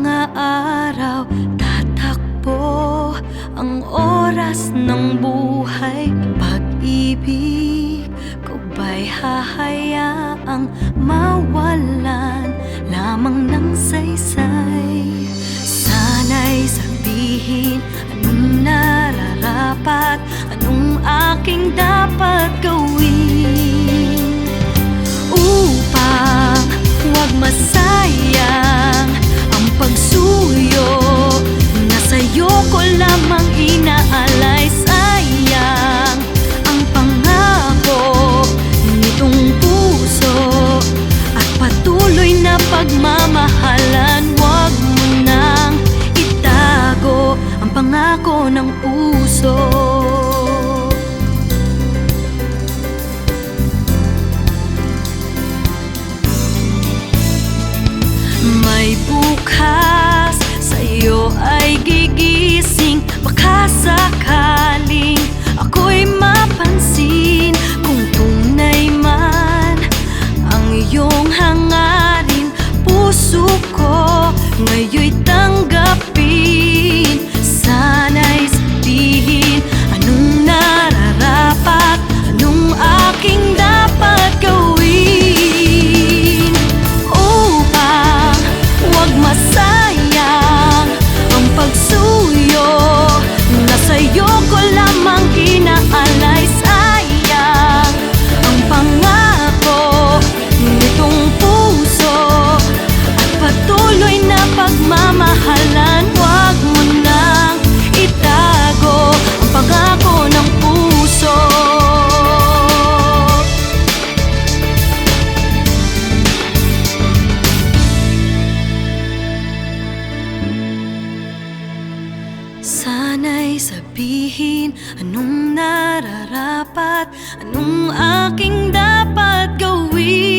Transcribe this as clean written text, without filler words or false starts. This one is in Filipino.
mga araw tatakbo ang oras ng buhay. Pag-ibig ko ba'y hahayaang mawalan lamang ng saysay? Sana'y sabihin anong nararapat, anong aking dapat gawin upang huwag masayang ang pagsuyo na sa'yo ko lamang inaalay. Sayang ang pangako nitong puso at patuloy na pagmamahalan. Huwag mo nang itago ang pangako ng puso. May bukas sa'yo ay gigising. Baka sakaling ako'y mapansin kung tunay man ang iyong hangarin. Puso ko ngayon'y tanggapin. Sana'y sabihin anong nararapat, anong aking dapat gawin upang huwag masayang ang pagsuyo na sa'yo ko lamang inaalay. Sayang ang pangako nitong puso at patuloy na pagmamahalan. Huwag mo nang itago ang pangako ng puso. Sana'y sabihin anong nararapat, anong aking dapat gawin